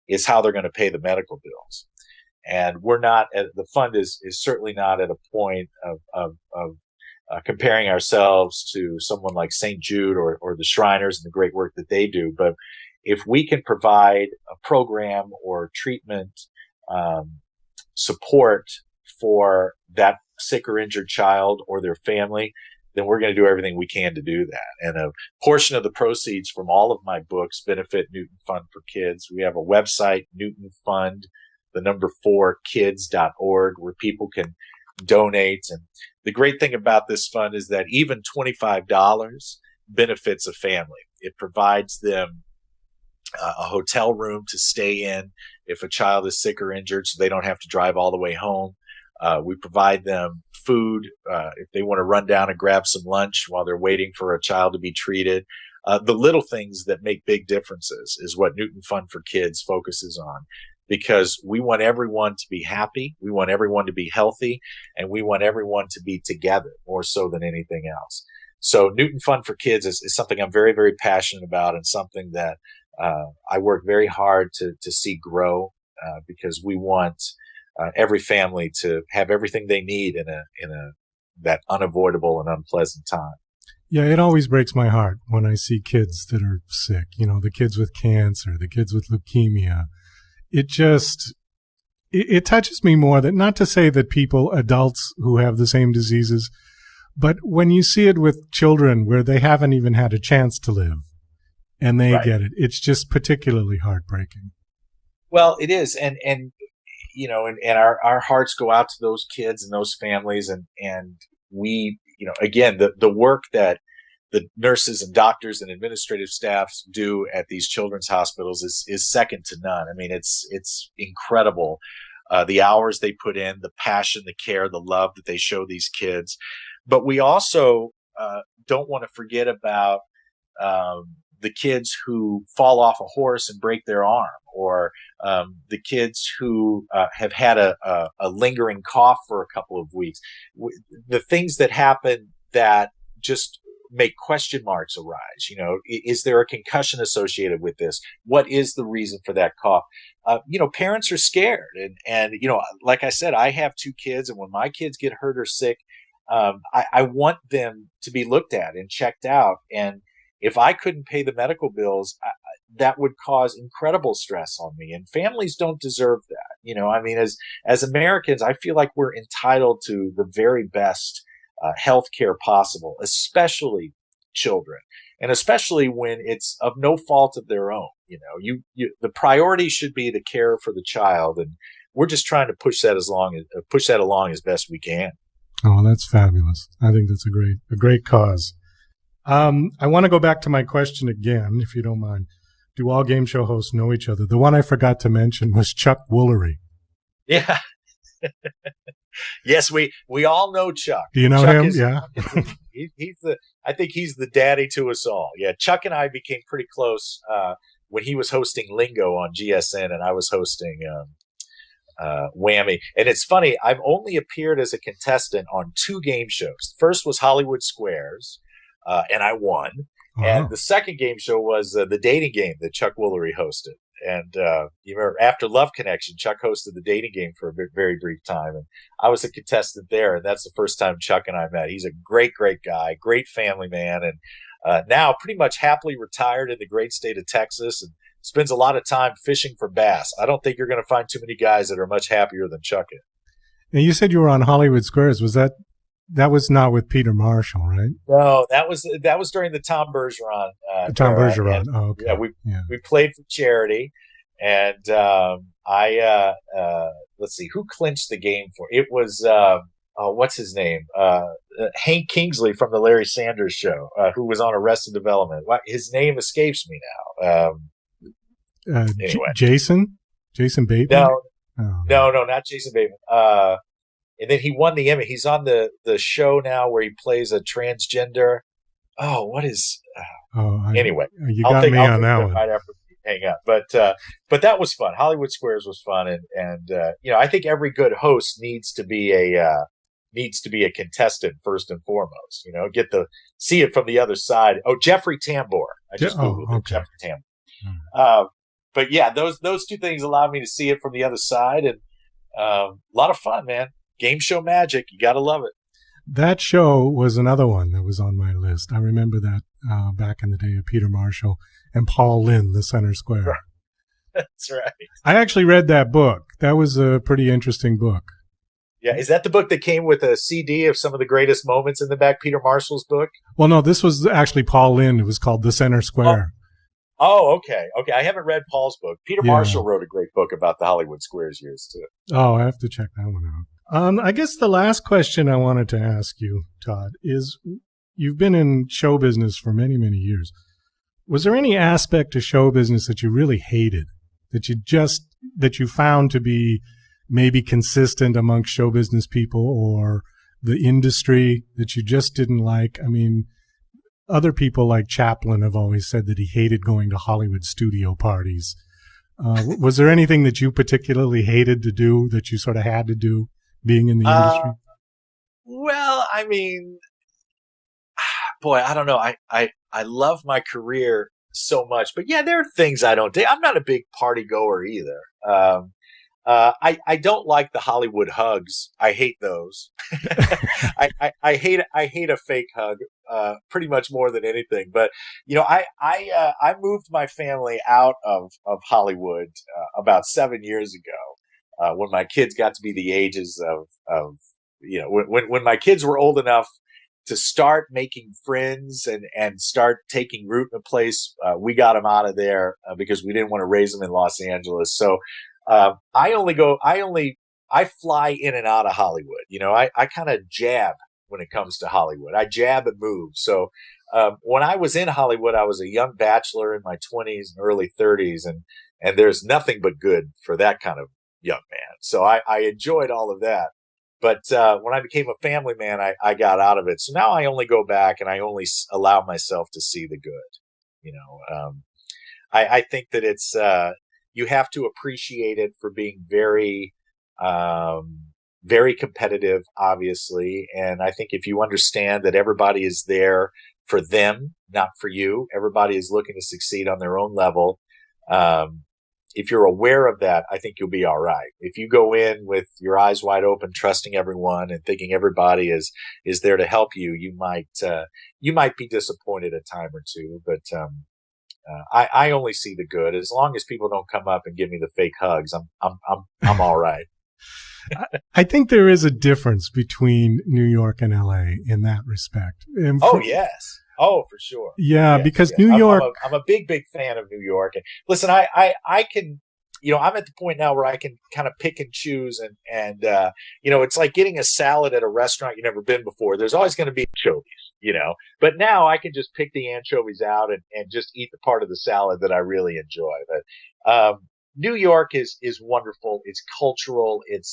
is how they're going to pay the medical bills. And the fund is certainly not at a point of comparing ourselves to someone like St. Jude or the Shriners and the great work that they do. But if we can provide a program or treatment support for that sick or injured child or their family, then we're going to do everything we can to do that. And a portion of the proceeds from all of my books benefit Newton Fund for Kids. We have a website, Newton Fund, 4kids.org, where people can donate. And the great thing about this fund is that even $25 benefits a family. It provides them a hotel room to stay in if a child is sick or injured, so they don't have to drive all the way home. We provide them food if they want to run down and grab some lunch while they're waiting for a child to be treated. The little things that make big differences is what Newton Fund for Kids focuses on, because we want everyone to be happy, we want everyone to be healthy, and we want everyone to be together more so than anything else. So Newton Fund for Kids is something I'm very, very passionate about, and something that I work very hard to see grow, because we want every family to have everything they need in that unavoidable and unpleasant time. Yeah, it always breaks my heart when I see kids that are sick, the kids with cancer, the kids with leukemia. It touches me more, that not to say that adults who have the same diseases, but when you see it with children where they haven't even had a chance to live and they Right. get it, it's just particularly heartbreaking. Well, it is. And our hearts go out to those kids and those families. And we, again, the work that the nurses and doctors and administrative staffs do at these children's hospitals is second to none. I mean, it's incredible. The hours they put in, the passion, the care, the love that they show these kids. But we also don't want to forget about the kids who fall off a horse and break their arm, or the kids who have had a lingering cough for a couple of weeks. The things that happen that just make question marks arise. Is there a concussion associated with this? What is the reason for that cough? Parents are scared. And like I said, I have 2 kids, and when my kids get hurt or sick, I want them to be looked at and checked out. And if I couldn't pay the medical bills, that would cause incredible stress on me. And families don't deserve that. As Americans, I feel like we're entitled to the very best health care possible, especially children, and especially when it's of no fault of their own. The priority should be the care for the child, and we're just trying to push that along as best we can. Oh, that's fabulous. I think that's a great cause. I want to go back to my question again, if you don't mind. Do all game show hosts know each other? The one I forgot to mention was Chuck Woolery. Yeah. Yes, we all know Chuck. Do you know Chuck him? Yeah. I think he's the daddy to us all. Yeah, Chuck and I became pretty close when he was hosting Lingo on GSN and I was hosting Whammy. And it's funny, I've only appeared as a contestant on 2 game shows. First was Hollywood Squares, and I won. Oh. And the second game show was the dating game that Chuck Woolery hosted. And you remember, after Love Connection, Chuck hosted the dating game for a very brief time. And I was a contestant there, and that's the first time Chuck and I met. He's a great guy, great family man, and now pretty much happily retired in the great state of Texas and spends a lot of time fishing for bass. I don't think you're going to find too many guys that are much happier than Chuck is. And you said you were on Hollywood Squares. Was that was not with Peter Marshall, right? No, that was during the Tom Bergeron. Tom Bergeron. Oh, okay. Yeah, we played for charity, and let's see, who clinched the game for it was what's his name? Hank Kingsley from the Larry Sanders Show, who was on Arrested Development. His name escapes me now. Anyway. Jason Bateman? No, not Jason Bateman. And then he won the Emmy. He's on the show now where he plays a transgender. Oh, what is? Anyway, you got me on that one. Right after we hang up, but that was fun. Hollywood Squares was fun, and I think every good host needs to be a contestant first and foremost. See it from the other side. Oh, Jeffrey Tambor. I just Googled it. Jeffrey Tambor. But yeah, those 2 things allowed me to see it from the other side, and a lot of fun, man. Game show magic. You got to love it. That show was another one that was on my list. I remember that back in the day of Peter Marshall and Paul Lynde, the Center Square. Right. That's right. I actually read that book. That was a pretty interesting book. Yeah. Is that the book that came with a CD of some of the greatest moments in the back, Peter Marshall's book? Well, no, this was actually Paul Lynde. It was called The Center Square. Oh, okay. I haven't read Paul's book. Peter Marshall wrote a great book about the Hollywood Squares years, too. Oh, I have to check that one out. I guess the last question I wanted to ask you, Todd, is you've been in show business for many, many years. Was there any aspect of show business that you really hated, that you found to be maybe consistent amongst show business people or the industry that you just didn't like? I mean, other people like Chaplin have always said that he hated going to Hollywood studio parties. Was there anything that you particularly hated to do that you sort of had to do being in the industry? Well, I mean, boy, I don't know. I love my career so much, but yeah, there are things I don't do. I'm not a big party goer either. I don't like the Hollywood hugs. I hate those. I hate a fake hug pretty much more than anything. But I moved my family out of Hollywood about 7 years ago when my kids got to be the ages of when my kids were old enough to start making friends and start taking root in a place. We got them out of there because we didn't want to raise them in Los Angeles. So. I fly in and out of Hollywood. I kind of jab when it comes to Hollywood. I jab and move. So, when I was in Hollywood, I was a young bachelor in my 20s and early 30s, and there's nothing but good for that kind of young man. So I enjoyed all of that. But, when I became a family man, I got out of it. So now I only go back and I only allow myself to see the good, I think that it's, you have to appreciate it for being very, very competitive, obviously. And I think if you understand that everybody is there for them, not for you. Everybody is looking to succeed on their own level. If you're aware of that, I think you'll be all right. If you go in with your eyes wide open, trusting everyone and thinking everybody is there to help you, you might be disappointed a time or two. But I only see the good. As long as people don't come up and give me the fake hugs, I'm all right. I think there is a difference between New York and LA in that respect. And Yes. Oh, for sure. Yeah, Yes, because yes. New York. I'm a big fan of New York. And listen, I can, I'm at the point now where I can kind of pick and choose, and it's like getting a salad at a restaurant you've never been before. There's always going to be anchovies, but now I can just pick the anchovies out and just eat the part of the salad that I really enjoy. But New York is wonderful. It's cultural. It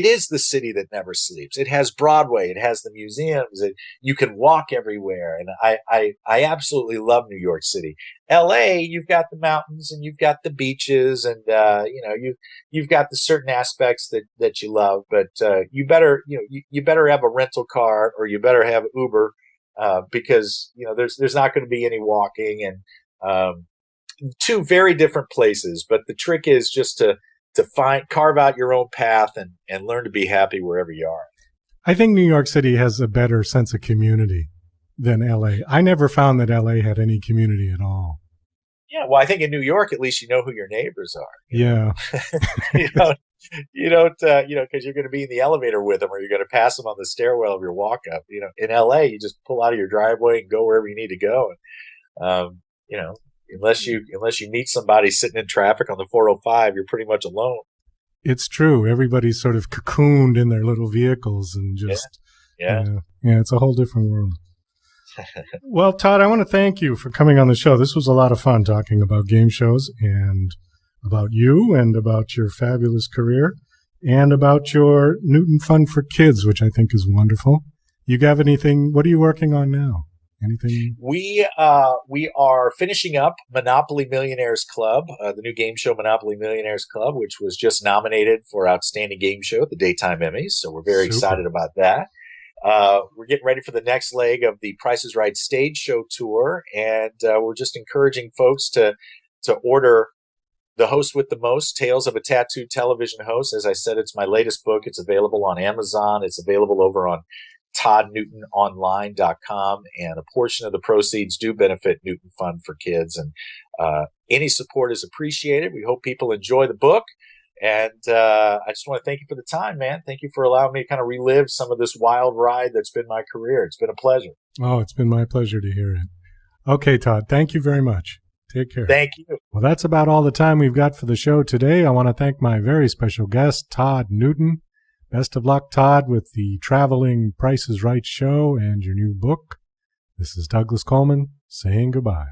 is the city that never sleeps. It has Broadway. It has the museums. You can walk everywhere. And I absolutely love New York City. LA, you've got the mountains and you've got the beaches and, you've got the certain aspects that you love, but, you better have a rental car or you better have Uber, because, there's not going to be any walking and, two very different places. But the trick is just to carve out your own path and learn to be happy wherever you are. I think New York City has a better sense of community than LA. I never found that LA had any community at all. Yeah, well, I think in New York, at least you know who your neighbors are. Yeah. You don't, because you're going to be in the elevator with them or you're going to pass them on the stairwell of your walk up. In LA, you just pull out of your driveway and go wherever you need to go. And, unless you meet somebody sitting in traffic on the 405, you're pretty much alone. It's true. Everybody's sort of cocooned in their little vehicles and just, it's a whole different world. Well, Todd, I want to thank you for coming on the show. This was a lot of fun talking about game shows and about you and about your fabulous career and about your Newton Fun for Kids, which I think is wonderful. You have anything? What are you working on now? Anything? We are finishing up Monopoly Millionaires Club, the new game show Monopoly Millionaires Club, which was just nominated for Outstanding Game Show at the Daytime Emmys. So we're very excited about that. We're getting ready for the next leg of the Price is Right stage show tour, and we're just encouraging folks to order The Host with the Most, Tales of a Tattooed Television Host. As I said, it's my latest book. It's available on Amazon. It's available over on toddnewtononline.com, and a portion of the proceeds do benefit Newton Fund for Kids. And any support is appreciated. We hope people enjoy the book. And I just want to thank you for the time, man. Thank you for allowing me to kind of relive some of this wild ride that's been my career. It's been a pleasure. Oh, it's been my pleasure to hear it. Okay, Todd, thank you very much. Take care. Thank you. Well, that's about all the time we've got for the show today. I want to thank my very special guest, Todd Newton. Best of luck, Todd, with the traveling Price is Right show and your new book. This is Douglas Coleman saying goodbye.